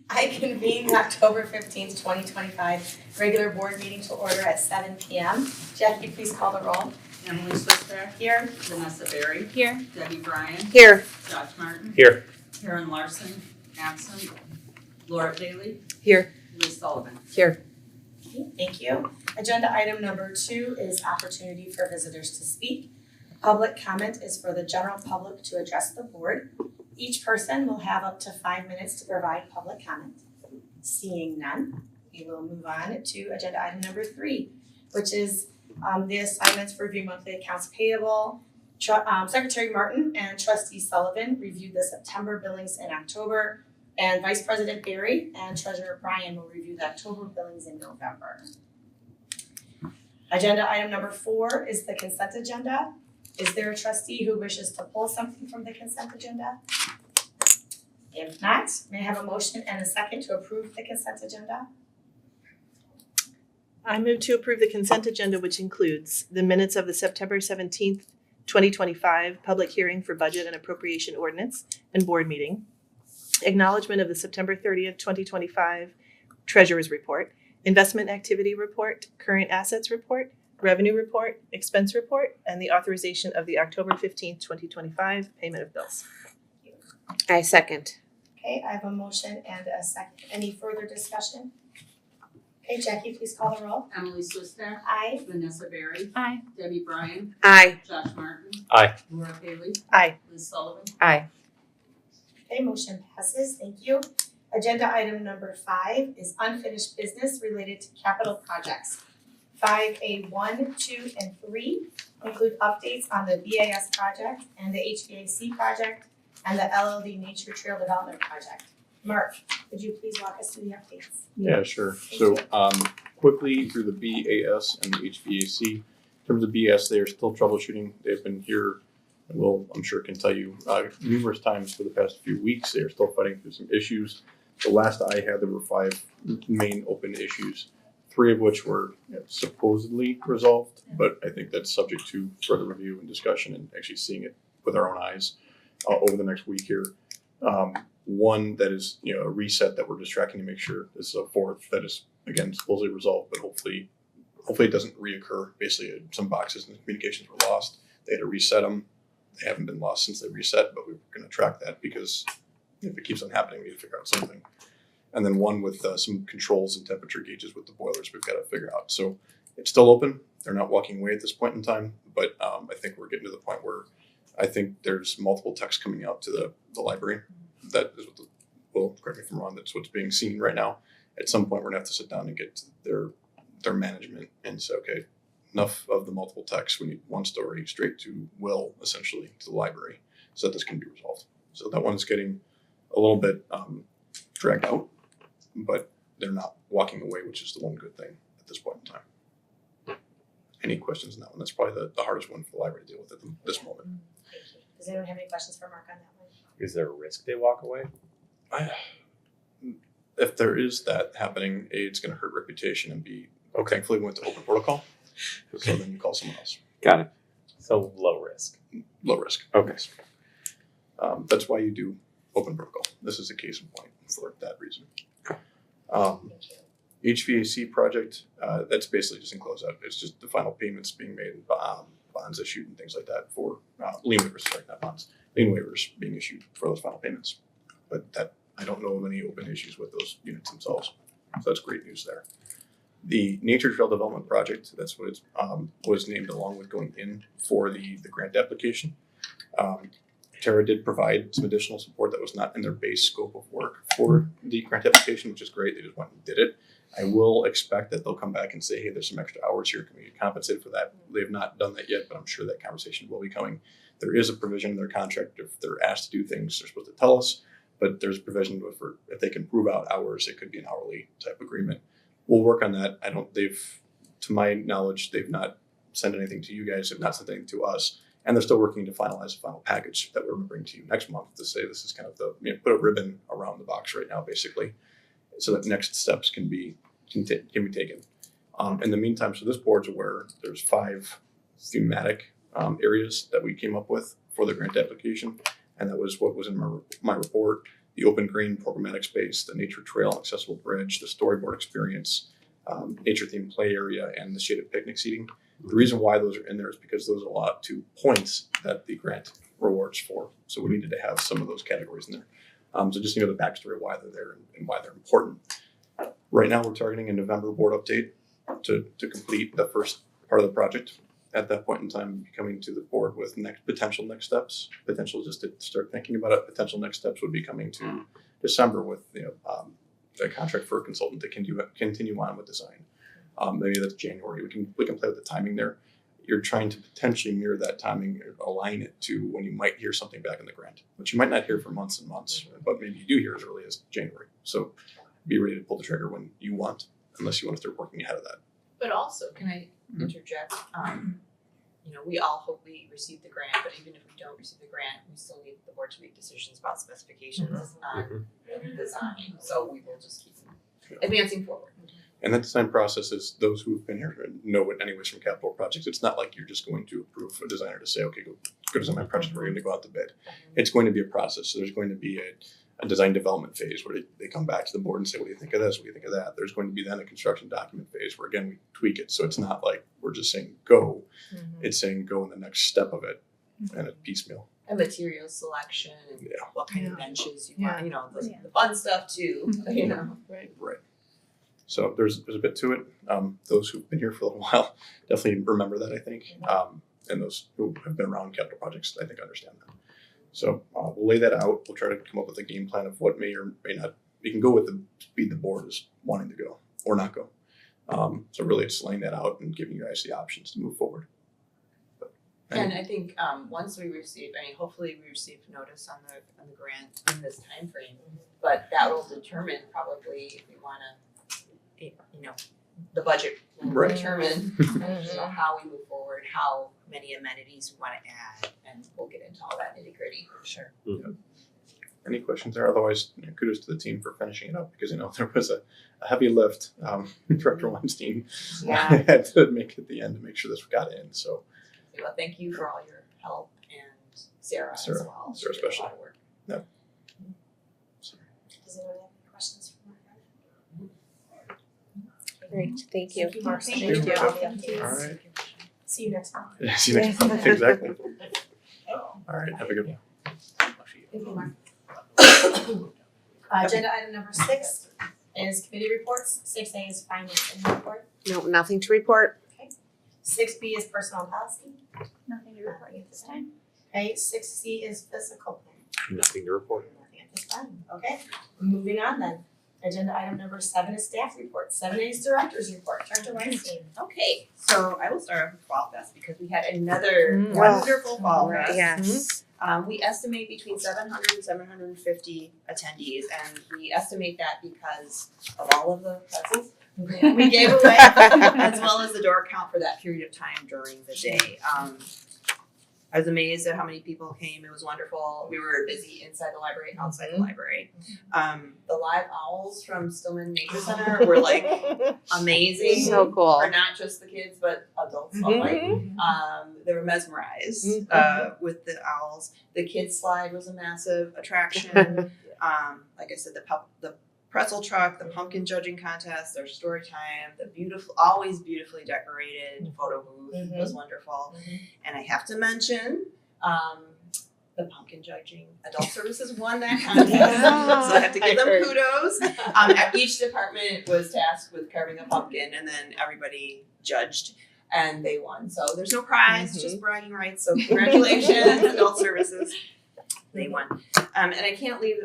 I convene the October 15th, 2025 regular board meeting to order at 7 p.m. Jackie, please call the roll. Emily Swisback. Here. Vanessa Berry. Here. Debbie Bryan. Here. Josh Martin. Here. Karen Larson. Absent. Laura Bailey. Here. Liz Sullivan. Here. Okay, thank you. Agenda item number 2 is opportunity for visitors to speak. Public comment is for the general public to address the board. Each person will have up to 5 minutes to provide public comment. Seeing none, we will move on to agenda item number 3, which is the assignments for review monthly accounts payable. Secretary Martin and Trustee Sullivan reviewed the September billings in October, and Vice President Berry and Treasurer Bryan will review the October billings in November. Agenda item number 4 is the consent agenda. Is there a trustee who wishes to pull something from the consent agenda? If not, may I have a motion and a second to approve the consent agenda? I move to approve the consent agenda, which includes the minutes of the September 17th, 2025 public hearing for budget and appropriation ordinance and board meeting, acknowledgement of the September 30th, 2025 treasurer's report, investment activity report, current assets report, revenue report, expense report, and the authorization of the October 15th, 2025 payment of bills. I second. Okay, I have a motion and a second. Any further discussion? Okay, Jackie, please call the roll. Emily Swisback. Aye. Vanessa Berry. Aye. Debbie Bryan. Aye. Josh Martin. Aye. Laura Bailey. Aye. Liz Sullivan. Aye. Okay, motion passes. Thank you. Agenda item number 5 is unfinished business related to capital projects. 5A 1, 2, and 3 include updates on the BAS project and the HVAC project and the LLD Nature Trail Development Project. Mark, could you please walk us through the updates? Yeah, sure. So quickly through the BAS and the HVAC. In terms of BAS, they are still troubleshooting. They've been here, and I'm sure can tell you numerous times for the past few weeks. They are still fighting through some issues. The last I had, there were 5 main open issues, 3 of which were supposedly resolved, but I think that's subject to further review and discussion and actually seeing it with our own eyes over the next week here. One that is a reset that we're just tracking to make sure. This is a 4th that is again supposedly resolved, but hopefully it doesn't reoccur. Basically, some boxes and communications were lost. They had to reset them. They haven't been lost since they reset, but we're going to track that because if it keeps on happening, we need to figure out something. And then one with some controls and temperature gauges with the boilers we've got to figure out. So it's still open. They're not walking away at this point in time, but I think we're getting to the point where I think there's multiple texts coming out to the library. That is what correct me if I'm wrong, that's what's being seen right now. At some point, we're going to have to sit down and get to their management and say, okay, enough of the multiple texts. We need one story straight to Will, essentially, to the library, so that this can be resolved. So that one's getting a little bit dragged out, but they're not walking away, which is the one good thing at this point in time. Any questions on that one? That's probably the hardest one for the library to deal with at this moment. Thank you. Does anyone have any questions for Mark on that one? Is there a risk they walk away? If there is that happening, it's going to hurt reputation and be, thankfully we went to open protocol. So then you call someone else. Got it. So low risk. Low risk. Okay. That's why you do open protocol. This is a case in point for that reason. Thank you. HVAC project, that's basically just in closeout. It's just the final payments being made, bonds issued and things like that for lien waivers, sorry, not bonds. Lien waivers being issued for those final payments. But that I don't know of any open issues with those units themselves. So that's great news there. The Nature Trail Development Project, that's what it was named along with going in for the grant application. Terra did provide some additional support that was not in their base scope of work for the grant application, which is great. They just went and did it. I will expect that they'll come back and say, hey, there's some extra hours here. Can we get compensated for that? They've not done that yet, but I'm sure that conversation will be coming. There is a provision in their contract. If they're asked to do things, they're supposed to tell us, but there's a provision for if they can prove out hours, it could be an hourly type agreement. We'll work on that. To my knowledge, they've not sent anything to you guys, they've not sent anything to us. And they're still working to finalize the final package that we're going to bring to you next month to say this is kind of put a ribbon around the box right now, basically, so that next steps can be taken. In the meantime, so this board's aware there's 5 thematic areas that we came up with for the grant application, and that was what was in my report. the open green programmatic space, the nature trail, accessible bridge, the storyboard experience, nature themed play area, and the shaded picnic seating. The reason why those are in there is because those allow to points that the grant rewards for. So we needed to have some of those categories in there. So just to know the backstory of why they're there and why they're important. Right now, we're targeting a November board update to complete the first part of the project. At that point in time, coming to the board with potential next steps. Potential just to start thinking about it. Potential next steps would be coming to December with a contract for a consultant to continue on with design. Maybe that's January. We can play with the timing there. You're trying to potentially mirror that timing, align it to when you might hear something back in the grant, which you might not hear for months and months, but maybe you do hear as early as January. So be ready to pull the trigger when you want, unless you want to start working ahead of that. But also, can I interject? We all hope we receive the grant, but even if we don't receive the grant, we still need the board to make decisions about specifications on design. So we will just keep advancing forward. And that design process is those who've been here know it anyways from capital projects. It's not like you're just going to approve a designer to say, okay, go design my project, we're going to go out to bid. It's going to be a process. So there's going to be a design development phase where they come back to the board and say, what do you think of this? What do you think of that? There's going to be then a construction document phase where, again, we tweak it. So it's not like we're just saying go. It's saying go in the next step of it and it's piecemeal. And material selection and Yeah. what kind of benches you want, Yeah. the fun stuff too, Right. Right. So there's a bit to it. Those who've been here for a little while definitely remember that, I think. And those who have been around capital projects, I think, understand that. So we'll lay that out. We'll try to come up with a game plan of what may or may not. We can go with the speed the board is wanting to go or not go. So really, it's laying that out and giving you guys the options to move forward. And I think once we receive, hopefully we receive notice on the grant in this time frame, but that will determine probably if we want to, the budget will Right. determine how we move forward, how many amenities we want to add, and we'll get into all that nitty gritty. Sure. Any questions there? Otherwise, kudos to the team for finishing it up because there was a heavy lift. Director Weinstein had to make it at the end to make sure this got in. So. Well, thank you for all your help and Sarah as well. Sarah She did a especially. lot of work. Does anyone have any questions for Margaret? Great, thank you. Thank you, Mark. Thank Thank you. you. Thank you. All right. See you next time. See you next time. Exactly. All right. Have a good one. Thank you, Mark. Agenda item number 6 is committee reports. 6A is finance and report. No, nothing to report. 6B is personnel policy. Nothing to report at this time. Okay, 6C is physical plan. Nothing to report. Nothing at this time. Okay, moving on then. Agenda item number 7 is staff report. 7A is director's report. Director Weinstein. Okay, so I will start off with Fall Fest because we had another wonderful Fall Fest. Yes. We estimate between 700 and 750 attendees, and we estimate that because of all of the pretzels we gave away, as well as the door count for that period of time during the day. I was amazed at how many people came. It was wonderful. We were busy inside the library, outside the library. The live owls from Stillman Nature Center were like amazing. So cool. For not just the kids, but adults alike. They were mesmerized with the owls. The kids slide was a massive attraction. Like I said, the pretzel truck, the pumpkin judging contest, their story time, the always beautifully decorated photo booth was wonderful. And I have to mention, the pumpkin judging adult services won that contest, so I have to give them kudos. Each department was tasked with carving a pumpkin, and then everybody judged, and they won. So there's no prize, just bragging rights. So congratulations, adult services. They won. And I can't leave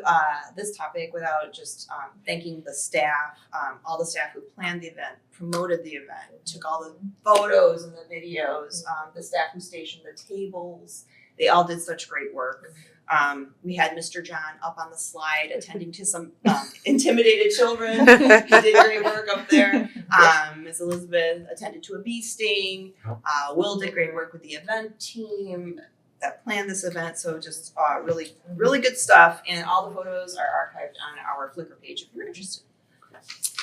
this topic without just thanking the staff, all the staff who planned the event, promoted the event, took all the photos and the videos, the staff who stationed the tables. They all did such great work. We had Mr. John up on the slide attending to some intimidated children. He did great work up there. Ms. Elizabeth attended to a bee sting. Will did great work with the event team that planned this event. So just really, really good stuff. And all the photos are archived on our Flickr page if you're interested.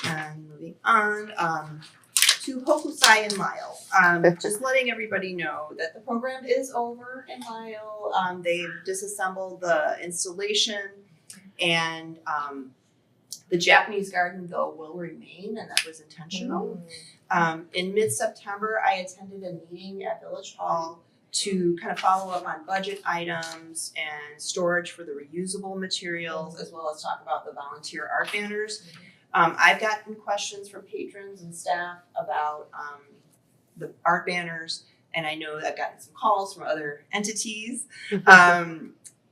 And moving on to Hokusai and Lisle. Just letting everybody know that the program is over in Lisle. They've disassembled the installation. And the Japanese garden though will remain, and that was intentional. In mid-September, I attended a meeting at Village Hall to kind of follow up on budget items and storage for the reusable materials, as well as talk about the volunteer art banners. I've gotten questions from patrons and staff about the art banners, and I know I've gotten some calls from other entities.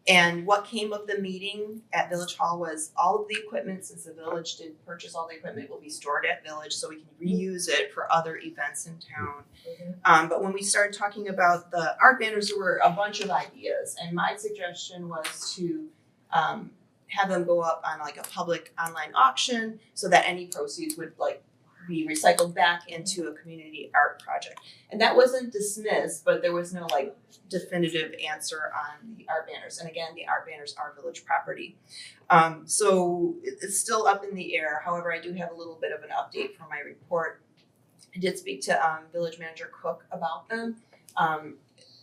And what came of the meeting at Village Hall was all of the equipment, since the village did purchase all the equipment, will be stored at Village so we can reuse it for other events in town. But when we started talking about the art banners, there were a bunch of ideas, and my suggestion was to have them go up on like a public online auction so that any proceeds would like be recycled back into a community art project. And that wasn't dismissed, but there was no like definitive answer on the art banners. And again, the art banners are village property. So it's still up in the air. However, I do have a little bit of an update from my report. I did speak to Village Manager Cook about them.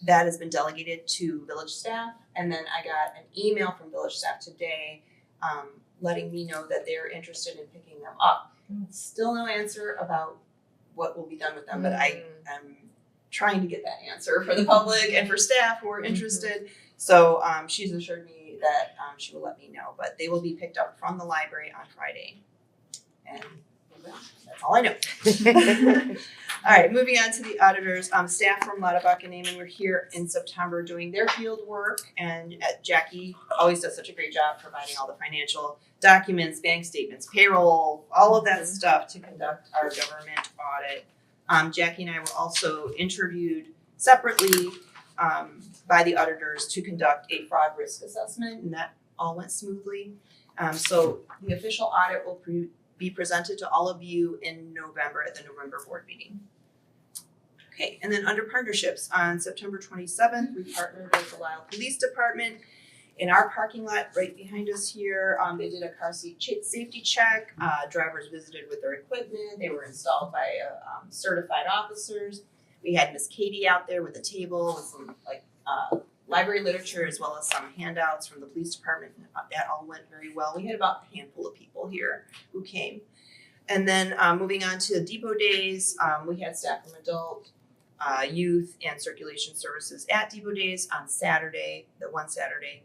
That has been delegated to village staff. And then I got an email from village staff today letting me know that they're interested in picking them up. Still no answer about what will be done with them, but I am trying to get that answer for the public and for staff who are interested. So she's assured me that she will let me know, but they will be picked up from the library on Friday. And that's all I know. All right, moving on to the auditors. Staff from Lauterbach and Amon were here in September doing their field work, and Jackie always does such a great job providing all the financial documents, bank statements, payroll, all of that stuff to conduct our government audit. Jackie and I were also interviewed separately by the auditors to conduct a fraud risk assessment, and that all went smoothly. So the official audit will be presented to all of you in November at the November board meeting. Okay, and then under partnerships, on September 27th, we partnered with the Lisle Police Department in our parking lot right behind us here. They did a car seat safety check. Drivers visited with their equipment. They were installed by certified officers. We had Miss Katie out there with a table with some library literature as well as some handouts from the police department. That all went very well. We had about a handful of people here who came. And then moving on to Depot Days, we had staff from adult, youth, and circulation services at Depot Days on Saturday, the one Saturday.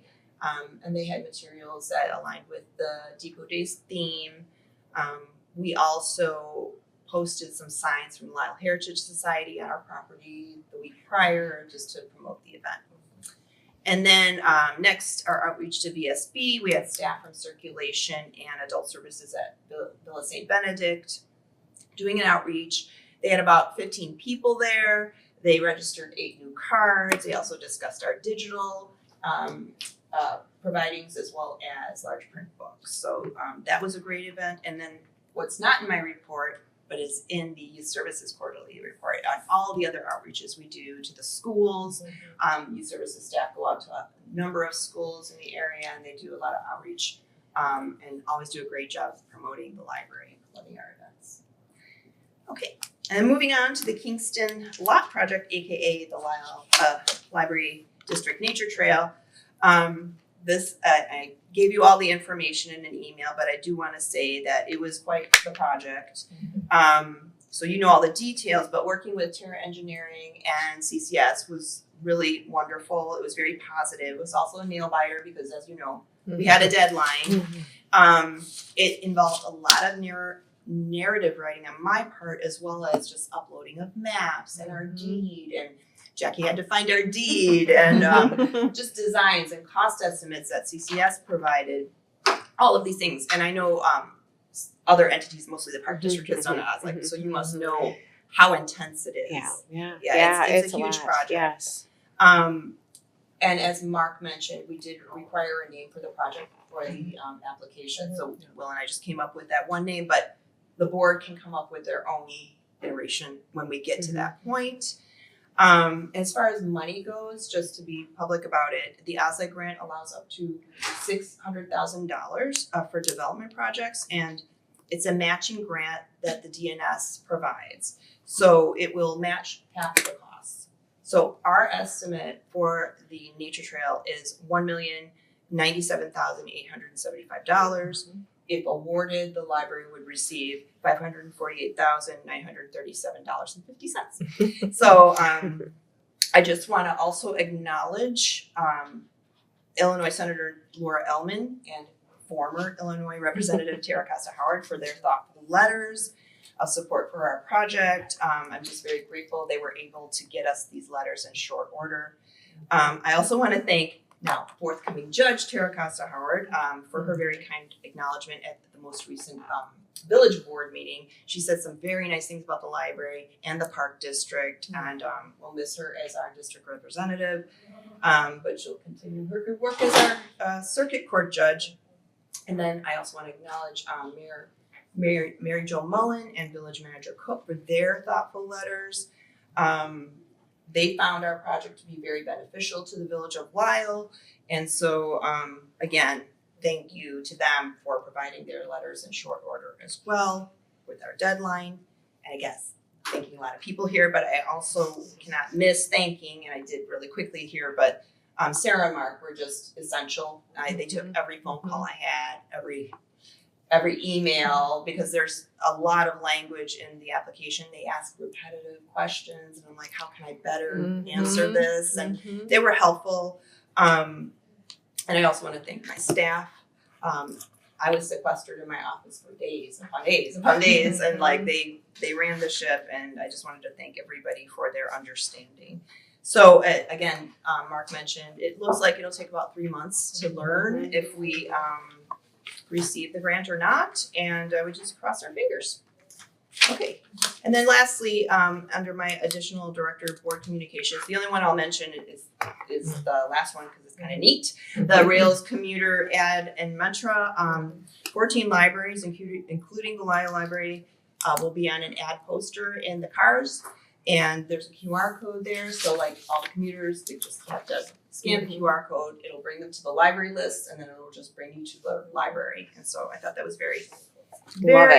And they had materials that aligned with the Depot Days theme. We also posted some signs from Lisle Heritage Society on our property the week prior just to promote the event. And then next, our outreach to VSB, we had staff from circulation and adult services at Villa St. Benedict doing an outreach. They had about 15 people there. They registered 8 new cards. They also discussed our digital providings as well as large print books. So that was a great event. And then what's not in my report, but is in the Youth Services Quarterly Report on all the other outreaches we do to the schools. Youth Services staff go out to a number of schools in the area and they do a lot of outreach and always do a great job promoting the library and promoting our events. Okay, and then moving on to the Kingston Lot Project, aka the Lisle Library District Nature Trail. I gave you all the information in an email, but I do want to say that it was quite the project. So you know all the details, but working with Terra Engineering and CCS was really wonderful. It was very positive. It was also a nail biter because, as you know, we had a deadline. It involved a lot of narrative writing on my part, as well as just uploading of maps and our deed, and Jackie had to find our deed, and just designs and cost estimates that CCS provided, all of these things. And I know other entities, mostly the Park District, has done it. So you must know how intense it is. It's a huge project. Yes. And as Mark mentioned, we did require a name for the project for the application. So Will and I just came up with that one name, but the board can come up with their own iteration when we get to that point. As far as money goes, just to be public about it, the OSLA grant allows up to $600,000 for development projects, and it's a matching grant that the DNS provides. So it will match half the costs. So our estimate for the nature trail is $1,950,000 $97,875. If awarded, the library would receive $548,937.50. So I just want to also acknowledge Illinois Senator Laura Ellman and former Illinois Representative Tara Costa-Howard for their thoughtful letters of support for our project. I'm just very grateful they were able to get us these letters in short order. I also want to thank now forthcoming Judge Tara Costa-Howard for her very kind acknowledgement at the most recent village board meeting. She said some very nice things about the library and the park district, and we'll miss her as our district representative, but she'll continue her good work as our circuit court judge. And then I also want to acknowledge Mary Jo Mullen and Village Manager Cook for their thoughtful letters. They found our project to be very beneficial to the village of Lisle. And so, again, thank you to them for providing their letters in short order as well with our deadline. And I guess thanking a lot of people here, but I also cannot miss thanking, and I did really quickly here, but Sarah and Mark were just essential. They took every phone call I had, every email, because there's a lot of language in the application. They ask repetitive questions, and I'm like, how can I better answer this? And they were helpful. And I also want to thank my staff. I was sequestered in my office for days upon days upon days, and like they ran the ship, and I just wanted to thank everybody for their understanding. So again, Mark mentioned, it looks like it'll take about 3 months to learn if we receive the grant or not, and I would just cross our fingers. Okay, and then lastly, under my additional director of board communications, the only one I'll mention is the last one because it's kind of neat. The Rails commuter ad and Metra, 14 libraries, including the Lisle Library, will be on an ad poster in the cars, and there's a QR code there, so like all the commuters, they just have to scan the QR code, it'll bring them to the library list, and then it'll just bring you to the library. And so I thought that was very good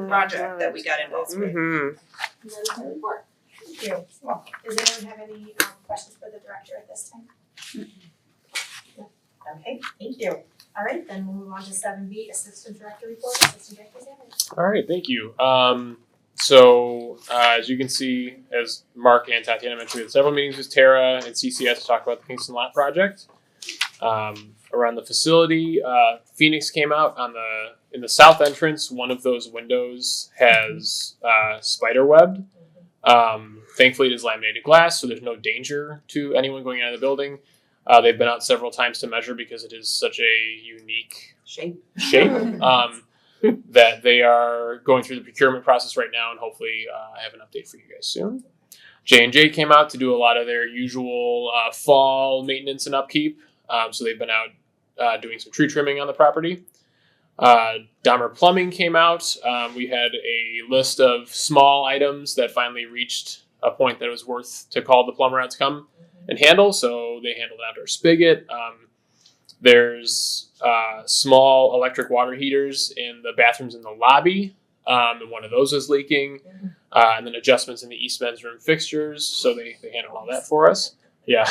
project that we got involved with. And that is my report. Thank you. Well, does anyone have any questions for the director at this time? Okay, thank you. All right, then we'll move on to 7B, Assistant Director Report, Assistant Director Sanders. All right, thank you. So as you can see, as Mark and Tatiana mentioned, we had several meetings with Tara and CCS to talk about the Kingston Lot project. Around the facility, Phoenix came out in the south entrance. One of those windows has spider webbed. Thankfully, it is laminated glass, so there's no danger to anyone going out of the building. They've been out several times to measure because it is such a unique shape. That they are going through the procurement process right now, and hopefully I have an update for you guys soon. J&J came out to do a lot of their usual fall maintenance and upkeep. So they've been out doing some tree trimming on the property. Dahmer Plumbing came out. We had a list of small items that finally reached a point that it was worth to call the plumber out to come and handle. So they handled an outdoor spigot. There's small electric water heaters in the bathrooms in the lobby, and one of those is leaking. And then adjustments in the East Men's room fixtures, so they handled all that for us. Yeah.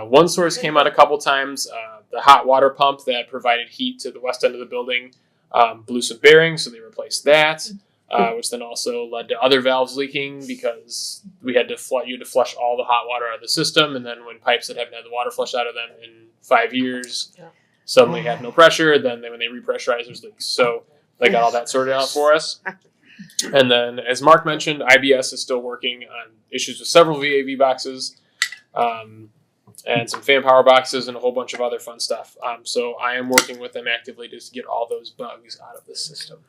One source came out a couple times. The hot water pump that provided heat to the west end of the building blew some bearings, so they replaced that. Which then also led to other valves leaking because we had to flush all the hot water out of the system, and then when pipes that haven't had the water flushed out of them in 5 years suddenly have no pressure, then when they repressurize, there's leaks. So they got all that sorted out for us. And then, as Mark mentioned, IBS is still working on issues with several VAV boxes, and some fan power boxes and a whole bunch of other fun stuff. So I am working with them actively just to get all those bugs out of the system.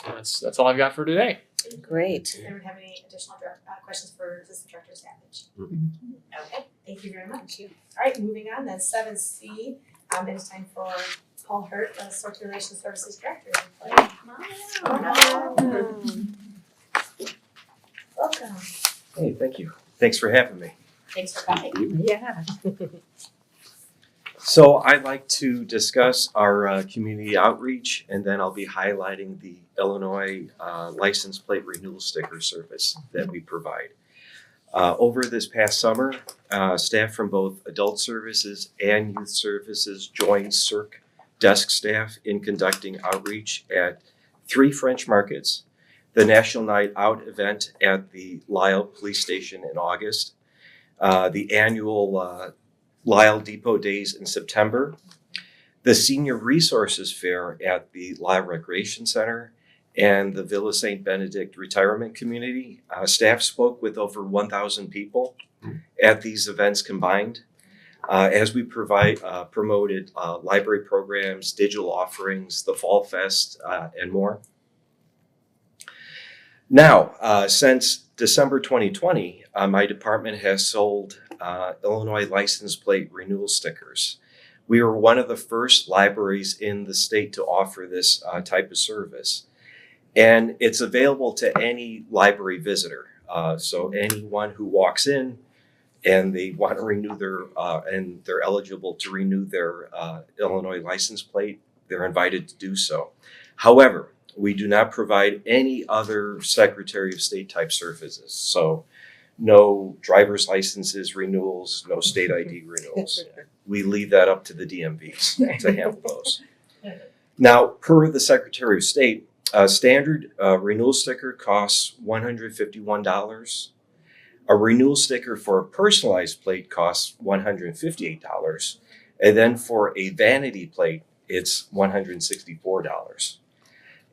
That's all I've got for today. Great. Does anyone have any additional questions for Assistant Director Savage? Okay, thank you very much. All right, moving on then, 7C, it is time for Paul Hurt, the Circulation Services Director. Welcome. Hey, thank you. Thanks for having me. Thanks for coming. Yeah. So I'd like to discuss our community outreach, and then I'll be highlighting the Illinois license plate renewal sticker service that we provide. Over this past summer, staff from both adult services and youth services joined CERC desk staff in conducting outreach at 3 French markets, the National Night Out event at the Lisle Police Station in August, the annual Lisle Depot Days in September, the Senior Resources Fair at the Lisle Recreation Center, and the Villa St. Benedict Retirement Community. Staff spoke with over 1,000 people at these events combined as we promoted library programs, digital offerings, the Fall Fest, and more. Now, since December 2020, my department has sold Illinois license plate renewal stickers. We were one of the first libraries in the state to offer this type of service. And it's available to any library visitor. So anyone who walks in and they want to renew and they're eligible to renew their Illinois license plate, they're invited to do so. However, we do not provide any other Secretary of State type services. So no driver's licenses renewals, no state ID renewals. We leave that up to the DMVs to handle those. Now, per the Secretary of State, a standard renewal sticker costs $151. A renewal sticker for a personalized plate costs $158. And then for a vanity plate, it's $164.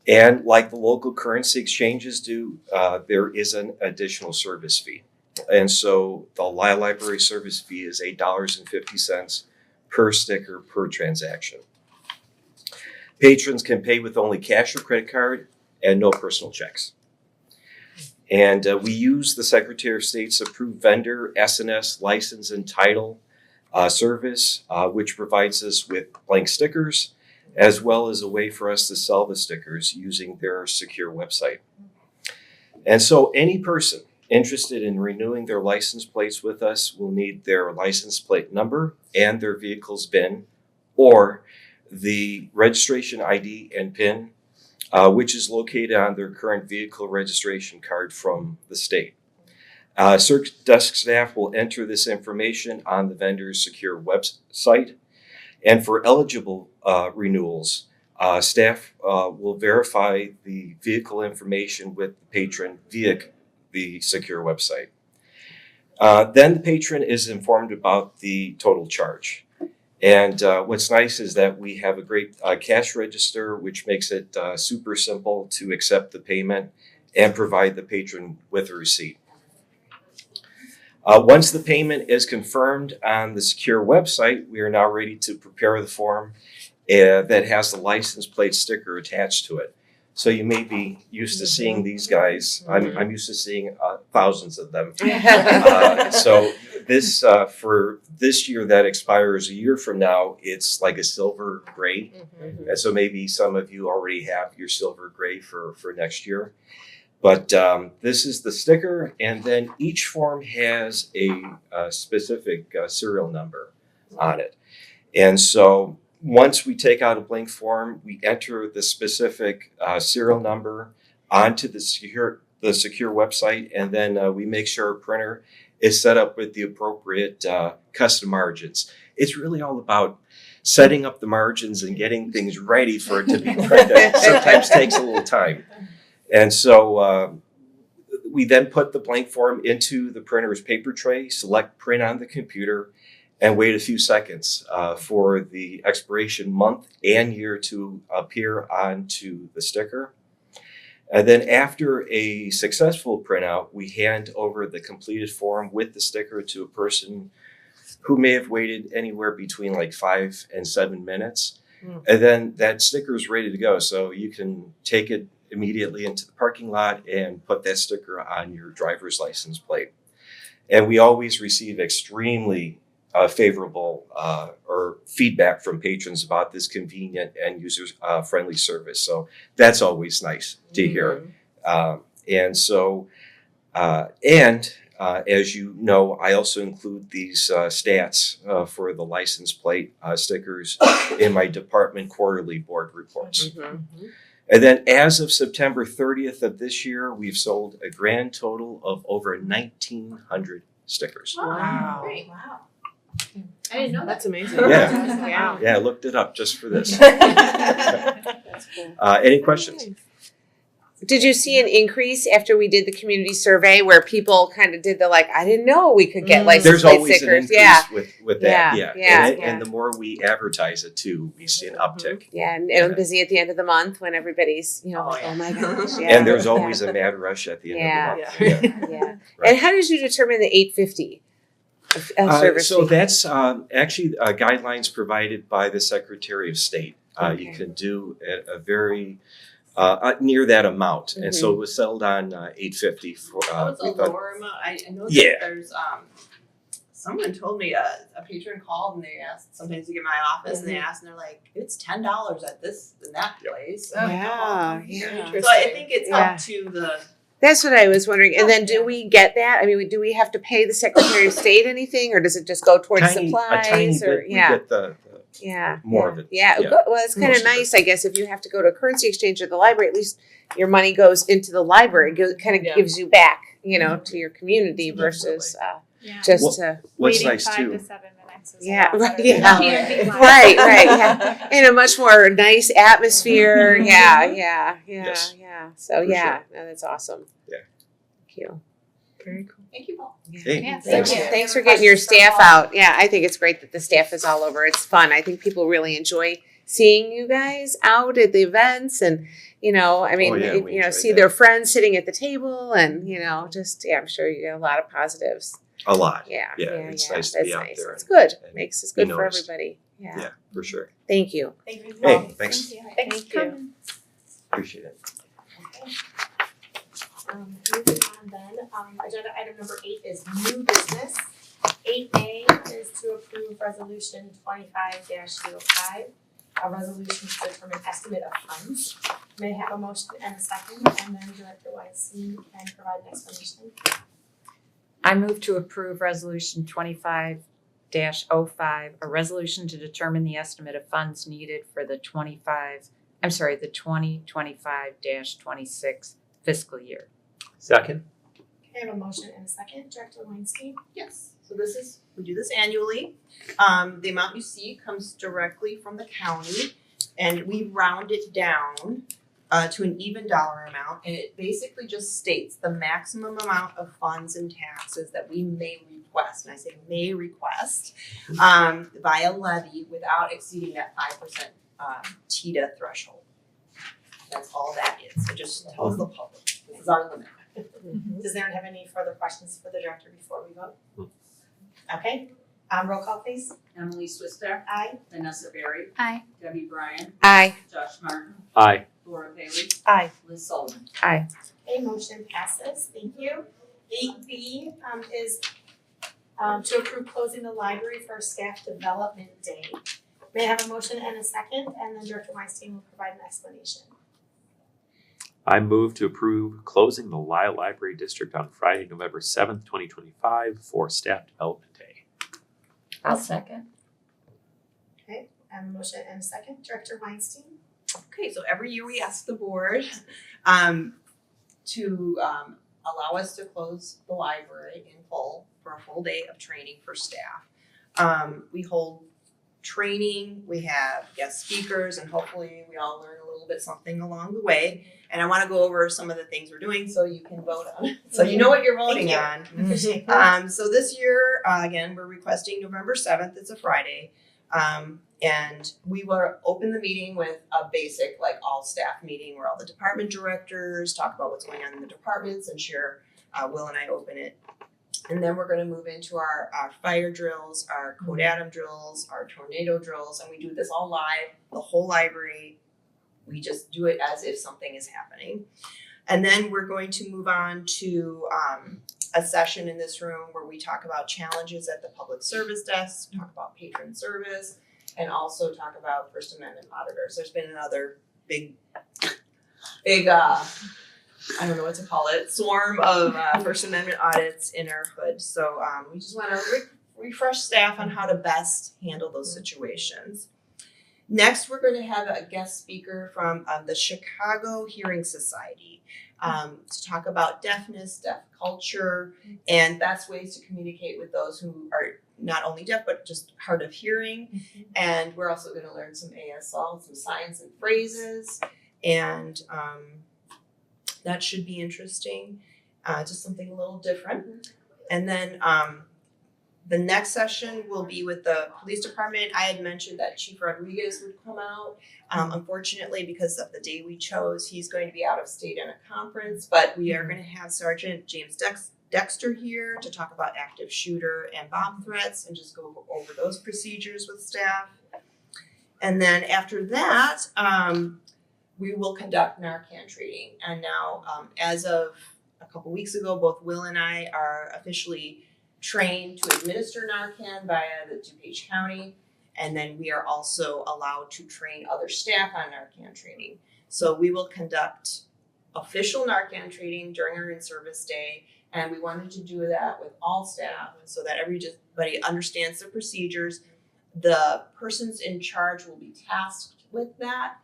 And like the local currency exchanges do, there is an additional service fee. And so the Lisle Library service fee is $8.50 per sticker per transaction. Patrons can pay with only cash or credit card and no personal checks. And we use the Secretary of State's approved vendor SNS license and title service, which provides us with blank stickers, as well as a way for us to sell the stickers using their secure website. And so any person interested in renewing their license plates with us will need their license plate number and their vehicle's VIN, or the registration ID and PIN, which is located on their current vehicle registration card from the state. CERC desk staff will enter this information on the vendor's secure website. And for eligible renewals, staff will verify the vehicle information with the patron via the secure website. Then the patron is informed about the total charge. And what's nice is that we have a great cash register, which makes it super simple to accept the payment and provide the patron with a receipt. Once the payment is confirmed on the secure website, we are now ready to prepare the form that has the license plate sticker attached to it. So you may be used to seeing these guys. I'm used to seeing thousands of them. So this for this year that expires a year from now, it's like a silver gray. And so maybe some of you already have your silver gray for next year. But this is the sticker, and then each form has a specific serial number on it. And so once we take out a blank form, we enter the specific serial number onto the secure website, and then we make sure our printer is set up with the appropriate custom margins. It's really all about setting up the margins and getting things ready for it to be printed. Sometimes takes a little time. And so we then put the blank form into the printer's paper tray, select print on the computer, and wait a few seconds for the expiration month and year to appear onto the sticker. And then after a successful printout, we hand over the completed form with the sticker to a person who may have waited anywhere between like 5 and 7 minutes. And then that sticker is ready to go. So you can take it immediately into the parking lot and put that sticker on your driver's license plate. And we always receive extremely favorable or feedback from patrons about this convenient and user-friendly service. So that's always nice to hear. As you know, I also include these stats for the license plate stickers in my department quarterly board reports. And then as of September 30th of this year, we've sold a grand total of over 1,900 stickers. Wow. Great. Wow. I didn't know that. That's amazing. Yeah. Wow. Yeah, I looked it up just for this. That's cool. Any questions? Did you see an increase after we did the community survey where people kind of did the like, I didn't know we could get license There's plate always an stickers? increase Yeah. with that, Yeah, yeah. yeah, And, yeah. and the more we advertise it too, we see an uptick. Yeah, and I'm busy at the end of the month when everybody's, like, yeah. oh my gosh. Yeah. And there's always a mad rush at the end Yeah. of the month. Yeah. Yeah. Right. And how did you determine the 850 service So fee? that's actually guidelines provided by the Secretary of State. You Okay. can do a very near that amount, and so it was settled on 850 for. That was we a thought- lower amount. I know that Yeah. there's someone told me a patron called and they asked sometimes to get my office and they asked and they're like, it's $10 at this and that place. I'm like, Yeah, oh, yeah. So I think it's Yeah. up to the That's what I was wondering. And then do we get that? I mean, do we have to pay the Secretary of State anything or does it just go towards a supplies? tiny or bit. yeah. We get the Yeah. more yeah. of it. Yeah. Yeah. Good. Well, it's kind Most of of it. nice, I guess, if you have to go to a currency exchange at the library, at least your money goes into the library. It kind of Yeah. gives you back, to your community versus Yeah. just Well, to. What's Waiting nice 5 too. to 7 minutes is Yeah, a lot right, better yeah. than P&B line. Right, yeah. In a much more nice atmosphere. Yeah. Yes. Yeah. So, For yeah, no, that's awesome. Yeah. Thank you. Very cool. thank you, Paul. Hey, Yeah, thanks. thank you. Thanks for getting your staff out. Yeah, I think it's great that the staff is all over. It's fun. I think people really enjoy seeing you guys out at the events and, Oh, yeah, we enjoy see that. their friends sitting at the table and, I'm sure you get a lot of positives. A lot. Yeah. Yeah, it's nice to be That's out nice. there It's good. and Makes it be good for noticed. everybody. Yeah. Yeah, for sure. Thank you. Thank you. Hey, thanks. Thanks for coming. Appreciate it. Moving on then, agenda item number 8 is new business. 8A is to approve resolution 25-05, a resolution to determine estimate of funds. May I have a motion and a second, and then Director Weinstein can provide an explanation. I move to approve resolution 25-05, a resolution to determine the estimate of funds needed for the 2025-26 fiscal year. Second. I have a motion and a second, Director Weinstein. Yes, so we do this annually. The amount you see comes directly from the county and we round it down to an even dollar amount. And it basically just states the maximum amount of funds and taxes that we may request, and I say may request, via levy without exceeding that 5% TIDA threshold. That's all that is. It just tells the public, this is our limit. Does anyone have any further questions for the director before we vote? Okay, roll call please. Emily Swister, Aye. Vanessa Berry, Aye. Debbie Bryan, Aye. Josh Martin, Aye. Laura Bailey, Aye. Liz Sullivan. Aye. Okay, motion passes, thank you. 8B is to approve closing the library for staff development day. May I have a motion and a second, and then Director Weinstein will provide an explanation. I move to approve closing the Lisle Library District on Friday, November 7th, 2025 for Staff Development Day. I'll second. I have a motion and a second, Director Weinstein. Okay, so every year we ask the board to allow us to close the library in full for a full day of training for staff. We hold training, we have guest speakers, and hopefully we all learn a little bit something along the way. And I want to go over some of the things we're doing so you can vote on it, so you know what you're voting on. Appreciate that. So this year, again, we're requesting November 7th, it's a Friday. And we will open the meeting with a basic, like all staff meeting where all the department directors talk about what's going on in the departments and share, Will and I open it. And then we're gonna move into our fire drills, our Code Adam drills, our tornado drills, and we do this all live, the whole library. We just do it as if something is happening. And then we're going to move on to a session in this room where we talk about challenges at the public service desk, talk about patron service, and also talk about First Amendment auditors. There's been another big, I don't know what to call it, swarm of First Amendment audits in our hood. So we just want to refresh staff on how to best handle those situations. Next, we're going to have a guest speaker from the Chicago Hearing Society to talk about deafness, deaf culture, and best ways to communicate with those who are not only deaf but just hard of hearing. And we're also going to learn some ASL, some science and phrases, and that should be interesting. Just something a little different. And then the next session will be with the police department. I had mentioned that Chief Rodriguez would come out. Unfortunately, because of the day we chose, he's going to be out of state on a conference, but we are going to have Sergeant James Dexter here to talk about active shooter and bomb threats and just go over those procedures with staff. And then after that, we will conduct Narcan training. And now, as of a couple weeks ago, both Will and I are officially trained to administer Narcan via the DuPage County, and then we are also allowed to train other staff on Narcan training. So we will conduct official Narcan training during our in-service day, and we wanted to do that with all staff so that everybody understands the procedures. The persons in charge will be tasked with that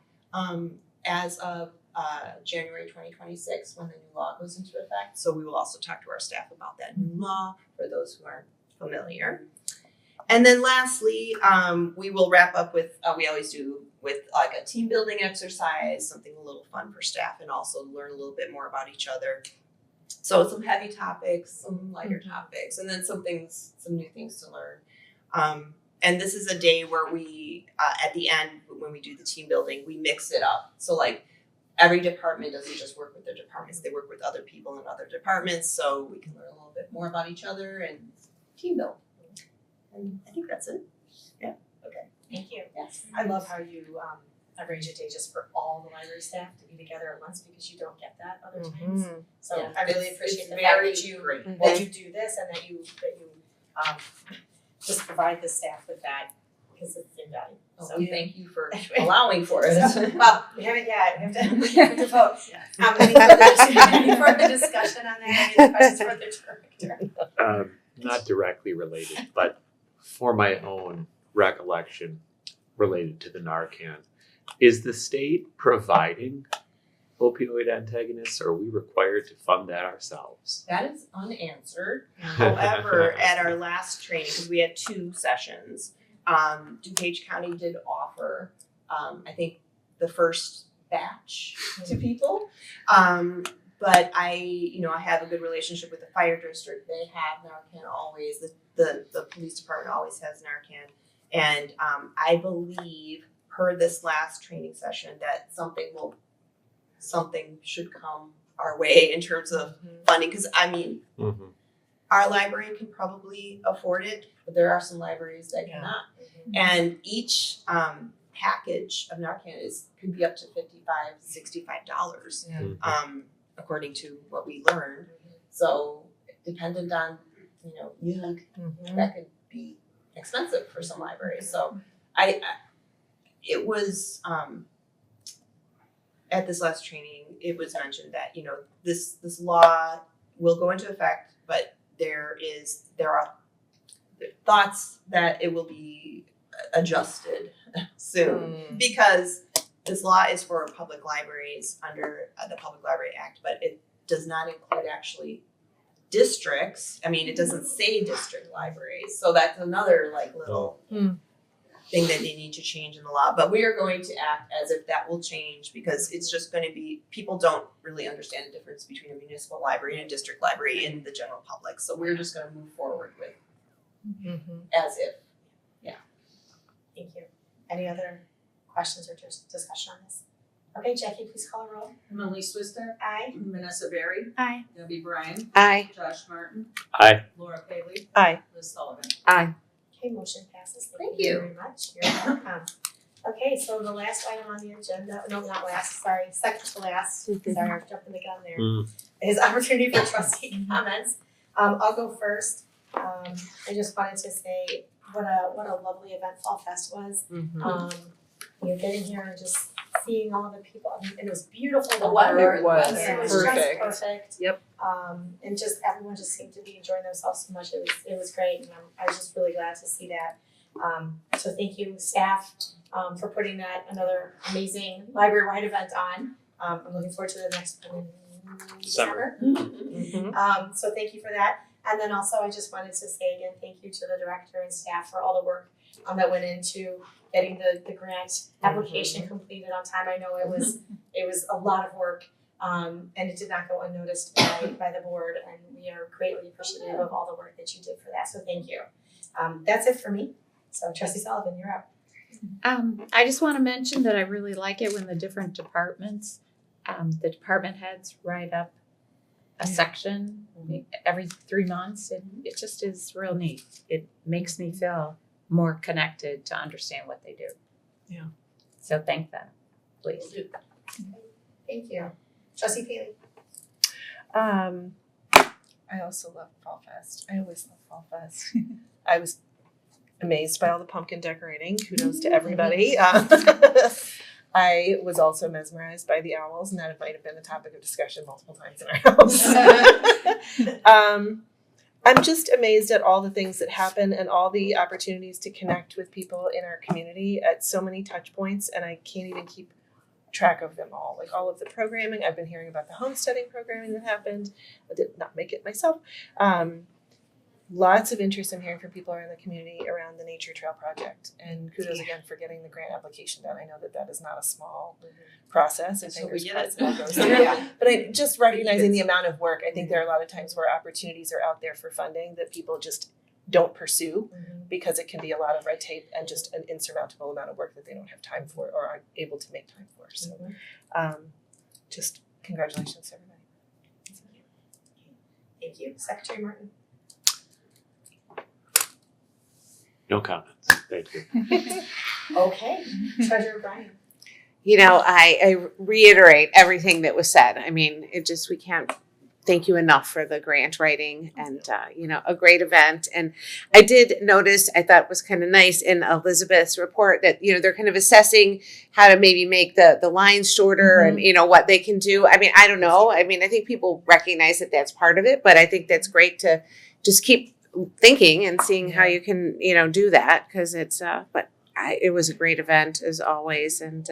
as of January 2026 when the new law goes into effect. So we will also talk to our staff about that new law for those who aren't familiar. And then lastly, we will wrap up with, we always do, with like a team building exercise, something a little fun for staff and also learn a little bit more about each other. So some heavy topics, some lighter topics, and then some new things to learn. And this is a day where we, at the end, when we do the team building, we mix it up. So like, every department doesn't just work with their departments, they work with other people in other departments, so we can learn a little bit more about each other and team build. And I think that's it. Yeah. Okay. Thank you. Yes. I love how you arrange a day just for all the library staff to be together at once because you don't get that other times. So Yeah, I really it's appreciate the fact very that you great. do this and that you just provide the staff with that because it's in value. So thank you for allowing for it. Well, we haven't yet. We have to vote. Any further discussion on that? Any questions for the director? Not directly related, but for my own recollection related to the Narcan, is the state providing opioid antagonists, or are we required to fund that ourselves? That is unanswered. However, at our last training, because we had 2 sessions, DuPage County did offer, I think, the first batch to people. But I have a good relationship with the fire district. They have Narcan always. The police department always has Narcan. And I believe, per this last training session, that something should come our way in terms of funding. Because our library can probably afford it, but there are some libraries that cannot. And each package of Narcan could be up to $55, $65, according to what we learned. So dependent on need, that could be expensive for some libraries. So it was at this last training, it was mentioned that this law will go into effect, but there are thoughts that it will be adjusted soon because this law is for public libraries under the Public Library Act, but it does not include actually districts. I mean, it doesn't say district libraries, so that's another little thing that they need to change in the law. But we are going to act as if that will change because it's just going to be, people don't really understand the difference between a municipal library and a district library in the general public. So we're just going to move forward with as if. Thank you. Any other questions or just discussion on this? Okay, Jackie, please call a roll. Emily Swister. Aye. Vanessa Berry. Aye. Debbie Bryan. Aye. Josh Martin. Aye. Laura Paley. Aye. Liz Sullivan. Aye. Okay, motion passes. Thank you. Very much. You're welcome. Okay, so the last item on the agenda, no, not last, sorry, second to last, sorry, I'm jumping the gun there, is opportunity for trustee comments. I'll go first. I just wanted to say what a lovely event Fall Fest was. Getting here and just seeing all the people, and it was beautiful. The weather, It was it was perfect. just perfect. Yep. And just everyone just seemed to be enjoying themselves so much. It was great, and I was just really glad to see that. So thank you, staff, for putting another amazing library-wide event on. I'm looking forward to the next one in December. So thank you for that. And then also I just wanted to say again, thank you to the director and staff for all the work that went into getting the grant application completed on time. I know it was a lot of work, and it did not go unnoticed by the board, and we are greatly appreciative of all the work that you did for that. So thank you. That's it for me. So Trustee Sullivan, you're up. I just want to mention that I really like it when the different departments, the department heads write up a section every 3 months. It just is real neat. It makes me feel more connected to understand what they do. Yeah. So thank them, please. Thank you. Trustee Paley. I also love Fall Fest. I always love Fall Fest. I was amazed by all the pumpkin decorating. Kudos to everybody. I was also mesmerized by the owls, and that might have been the topic of discussion multiple times in our house. I'm just amazed at all the things that happen and all the opportunities to connect with people in our community at so many touch points, and I can't even keep track of them all. Like all of the programming, I've been hearing about the homesteading programming that happened. I did not make it myself. Lots of interest I'm hearing from people around the community around the Nature Trail project, and kudos again for getting the grant application done. I know that is not a small process, and fingers crossed it all goes through. But I just recognizing the amount of work, I think there are a lot of times where opportunities are out there for funding that people just don't pursue because it can be a lot of red tape and just an insurmountable amount of work that they don't have time for or aren't able to make time for. So just congratulations to everybody. Thank you. Secretary Martin. No comments. Thank you. Okay. Treasurer Brian. You know, I reiterate everything that was said. I mean, we can't thank you enough for the grant writing and, a great event. And I did notice, I thought was kind of nice in Elizabeth's report that, they're kind of assessing how to maybe make the lines shorter and, what they can do. I mean, I don't know. I mean, I think people recognize that that's part of it, but I think that's great to just keep thinking and seeing how you can, do that because it was a great event as always. And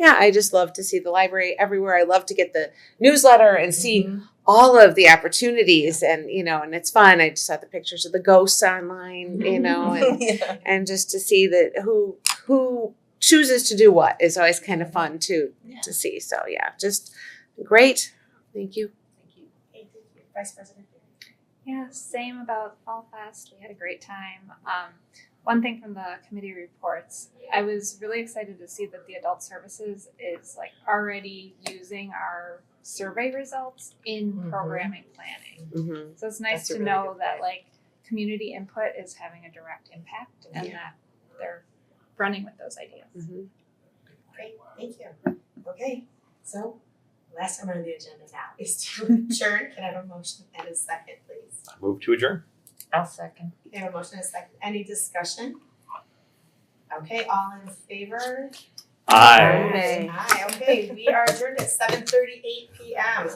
I just love to see the library everywhere. I love to get the newsletter and see all of the opportunities and, and it's fun. I just saw the pictures of the ghosts online, and just to see that who chooses to do what is always kind of fun to see. So just great. Thank you. Thank you. Vice President. Yeah, same about Fall Fest. We had a great time. One thing from the committee reports, I was really excited to see that the adult services is already using our survey results in programming planning. So it's nice to know that community input is having a direct impact and that they're running with those ideas. Great, thank you. Okay, so last item on the agenda now is to adjourn. Can I have a motion and a second, please? Move to adjourn. I'll second. We have a motion and a second. Any discussion? Okay, all in favor? Aye. Aye. Okay, we are adjourned at 7:38 p.m.